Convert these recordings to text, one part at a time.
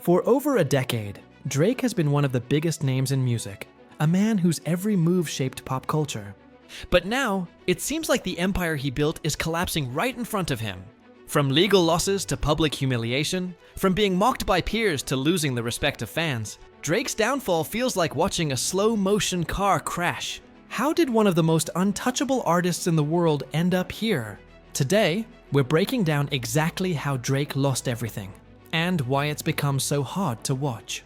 For over a decade, Drake has been one of the biggest names in music, a man whose every move shaped pop culture. But now, it seems like the empire he built is collapsing right in front of him. From legal losses to public humiliation, from being mocked by peers to losing the respect of fans, Drake's downfall feels like watching a slow-motion car crash. How did one of the most untouchable artists in the world end up here? Today, we're breaking down exactly how Drake lost everything, and why it's become so hard to watch.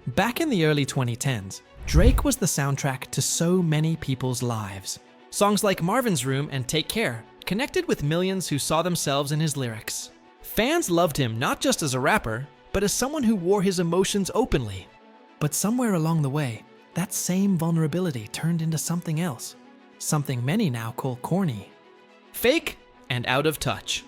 Back in the early 2010s, Drake was the soundtrack to so many people's lives. Songs like Marvin's Room and Take Care connected with millions who saw themselves in his lyrics. Fans loved him not just as a rapper, but as someone who wore his emotions openly. But somewhere along the way, that same vulnerability turned into something else. Something many now call corny. Fake and out of touch.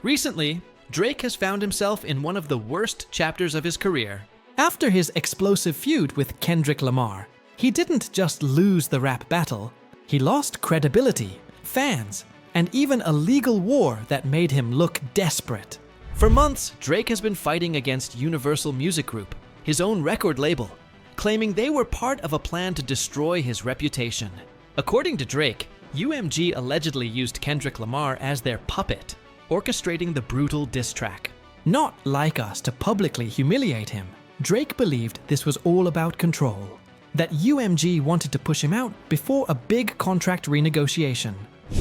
Recently, Drake has found himself in one of the worst chapters of his career. After his explosive feud with Kendrick Lamar, he didn't just lose the rap battle, he lost credibility, fans, and even a legal war that made him look desperate. For months, Drake has been fighting against Universal Music Group, his own record label, claiming they were part of a plan to destroy his reputation. According to Drake, UMG allegedly used Kendrick Lamar as their puppet, orchestrating the brutal diss track. Not like us to publicly humiliate him, Drake believed this was all about control, that UMG wanted to push him out before a big contract renegotiation.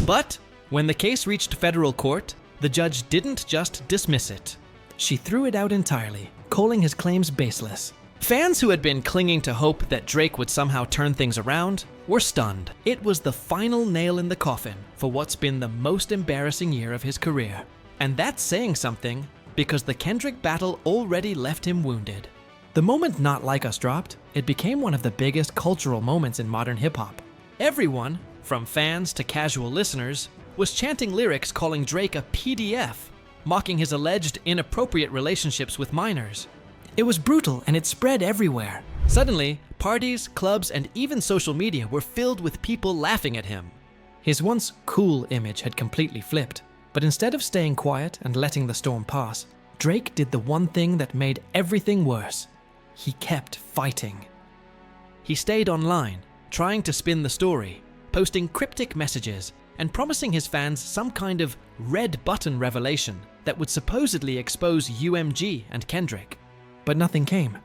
But when the case reached federal court, the judge didn't just dismiss it. She threw it out entirely, calling his claims baseless. Fans who had been clinging to hope that Drake would somehow turn things around were stunned. It was the final nail in the coffin for what's been the most embarrassing year of his career. And that's saying something, because the Kendrick battle already left him wounded. The moment Not Like Us dropped, it became one of the biggest cultural moments in modern hip-hop. Everyone, from fans to casual listeners, was chanting lyrics calling Drake a PDF, mocking his alleged inappropriate relationships with minors. It was brutal and it spread everywhere. Suddenly, parties, clubs, and even social media were filled with people laughing at him. His once cool image had completely flipped, but instead of staying quiet and letting the storm pass, Drake did the one thing that made everything worse. He kept fighting. He stayed online, trying to spin the story, posting cryptic messages, and promising his fans some kind of red button revelation that would supposedly expose UMG and Kendrick. But nothing came.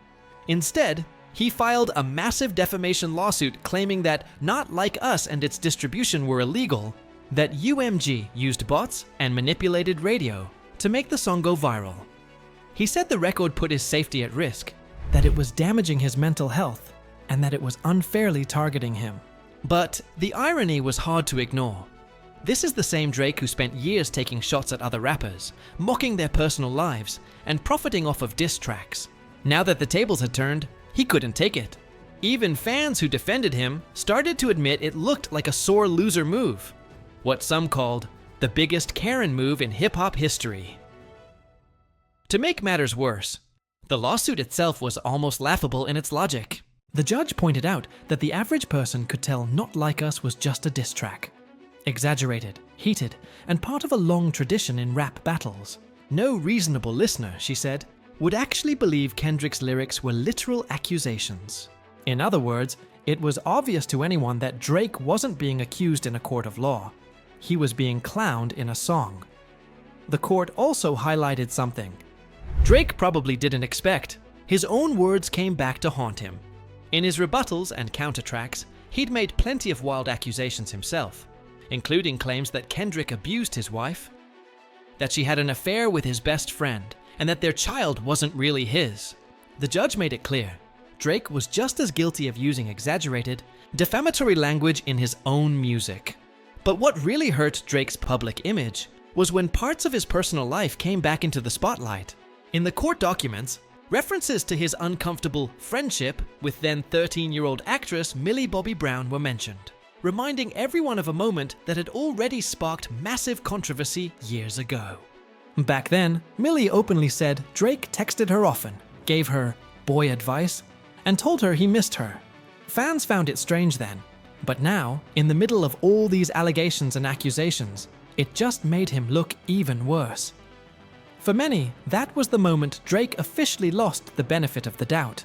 Instead, he filed a massive defamation lawsuit claiming that Not Like Us and its distribution were illegal, that UMG used bots and manipulated radio to make the song go viral. He said the record put his safety at risk, that it was damaging his mental health, and that it was unfairly targeting him. But the irony was hard to ignore. This is the same Drake who spent years taking shots at other rappers, mocking their personal lives, and profiting off of diss tracks. Now that the tables had turned, he couldn't take it. Even fans who defended him started to admit it looked like a sore loser move. What some called the biggest Karen move in hip-hop history. To make matters worse, the lawsuit itself was almost laughable in its logic. The judge pointed out that the average person could tell Not Like Us was just a diss track. Exaggerated, heated, and part of a long tradition in rap battles. No reasonable listener, she said, would actually believe Kendrick's lyrics were literal accusations. In other words, it was obvious to anyone that Drake wasn't being accused in a court of law. He was being clowned in a song. The court also highlighted something Drake probably didn't expect. His own words came back to haunt him. In his rebuttals and countertracks, he'd made plenty of wild accusations himself, including claims that Kendrick abused his wife, that she had an affair with his best friend, and that their child wasn't really his. The judge made it clear, Drake was just as guilty of using exaggerated, defamatory language in his own music. But what really hurt Drake's public image was when parts of his personal life came back into the spotlight. In the court documents, references to his uncomfortable friendship with then 13-year-old actress Millie Bobby Brown were mentioned, reminding everyone of a moment that had already sparked massive controversy years ago. Back then, Millie openly said Drake texted her often, gave her boy advice, and told her he missed her. Fans found it strange then, but now, in the middle of all these allegations and accusations, it just made him look even worse. For many, that was the moment Drake officially lost the benefit of the doubt.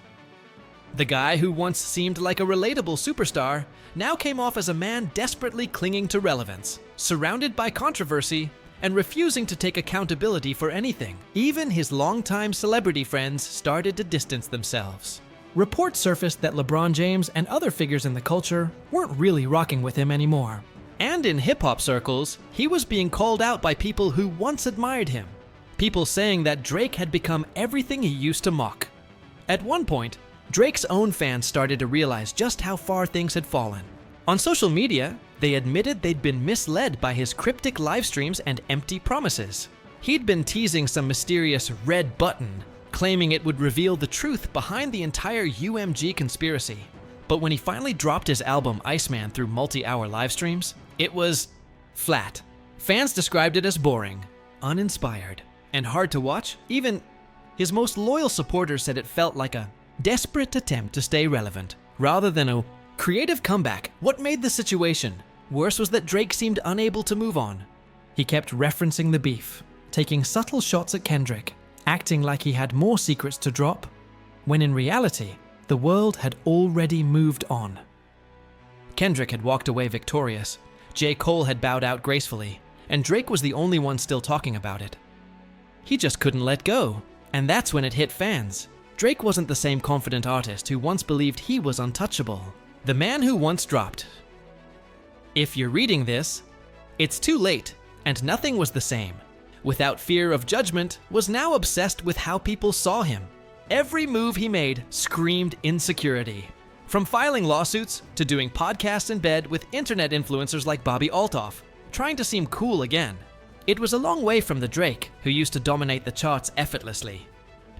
The guy who once seemed like a relatable superstar now came off as a man desperately clinging to relevance, surrounded by controversy, and refusing to take accountability for anything. Even his longtime celebrity friends started to distance themselves. Reports surfaced that LeBron James and other figures in the culture weren't really rocking with him anymore. And in hip-hop circles, he was being called out by people who once admired him. People saying that Drake had become everything he used to mock. At one point, Drake's own fans started to realize just how far things had fallen. On social media, they admitted they'd been misled by his cryptic live streams and empty promises. He'd been teasing some mysterious red button, claiming it would reveal the truth behind the entire UMG conspiracy. But when he finally dropped his album Iceman through multi-hour live streams, it was flat. Fans described it as boring, uninspired, and hard to watch. Even his most loyal supporters said it felt like a desperate attempt to stay relevant, rather than a creative comeback. What made the situation worse was that Drake seemed unable to move on. He kept referencing the beef, taking subtle shots at Kendrick, acting like he had more secrets to drop, when in reality, the world had already moved on. Kendrick had walked away victorious, J. Cole had bowed out gracefully, and Drake was the only one still talking about it. He just couldn't let go, and that's when it hit fans. Drake wasn't the same confident artist who once believed he was untouchable. The man who once dropped, "If you're reading this, it's too late, and nothing was the same," without fear of judgment, was now obsessed with how people saw him. Every move he made screamed insecurity. From filing lawsuits to doing podcasts in bed with internet influencers like Bobby Altoff, trying to seem cool again. It was a long way from the Drake who used to dominate the charts effortlessly.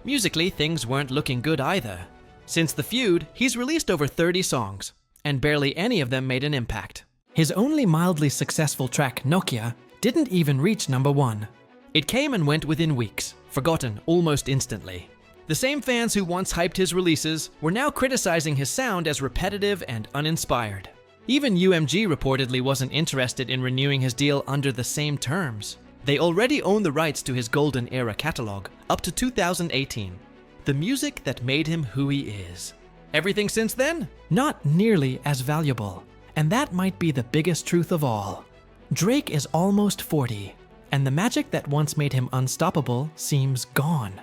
Musically, things weren't looking good either. Since the feud, he's released over 30 songs, and barely any of them made an impact. His only mildly successful track, Nokia, didn't even reach #1. It came and went within weeks, forgotten almost instantly. The same fans who once hyped his releases were now criticizing his sound as repetitive and uninspired. Even UMG reportedly wasn't interested in renewing his deal under the same terms. They already own the rights to his golden era catalog, up to 2018. The music that made him who he is. Everything since then? Not nearly as valuable. And that might be the biggest truth of all. Drake is almost 40, and the magic that once made him unstoppable seems gone.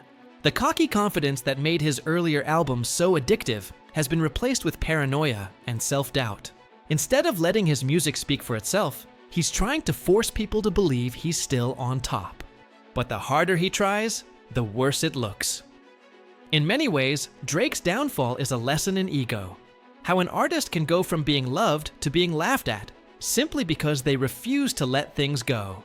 The cocky confidence that made his earlier albums so addictive has been replaced with paranoia and self-doubt. Instead of letting his music speak for itself, he's trying to force people to believe he's still on top. But the harder he tries, the worse it looks. In many ways, Drake's downfall is a lesson in ego. How an artist can go from being loved to being laughed at, simply because they refuse to let things go.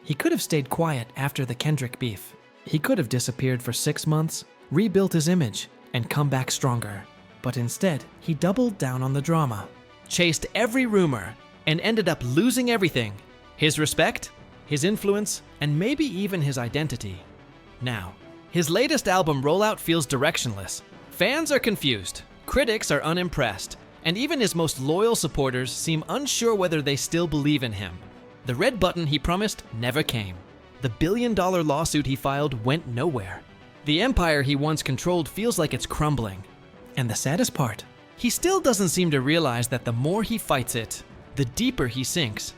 He could have stayed quiet after the Kendrick beef. He could have disappeared for 6 months, rebuilt his image, and come back stronger. But instead, he doubled down on the drama, chased every rumor, and ended up losing everything. His respect, his influence, and maybe even his identity. Now, his latest album rollout feels directionless. Fans are confused, critics are unimpressed, and even his most loyal supporters seem unsure whether they still believe in him. The red button he promised never came. The billion-dollar lawsuit he filed went nowhere. The empire he once controlled feels like it's crumbling. And the saddest part, he still doesn't seem to realize that the more he fights it, the deeper he sinks.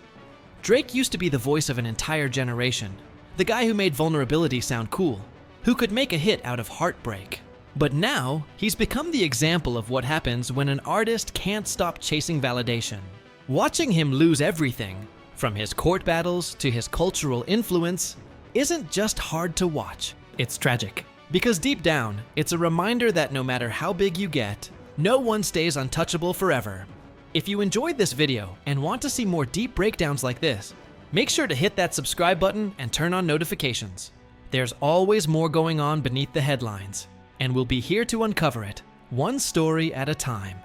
Drake used to be the voice of an entire generation, the guy who made vulnerability sound cool, who could make a hit out of heartbreak. But now, he's become the example of what happens when an artist can't stop chasing validation. Watching him lose everything, from his court battles to his cultural influence, isn't just hard to watch, it's tragic. Because deep down, it's a reminder that no matter how big you get, no one stays untouchable forever. If you enjoyed this video and want to see more deep breakdowns like this, make sure to hit that subscribe button and turn on notifications. There's always more going on beneath the headlines, and we'll be here to uncover it, one story at a time.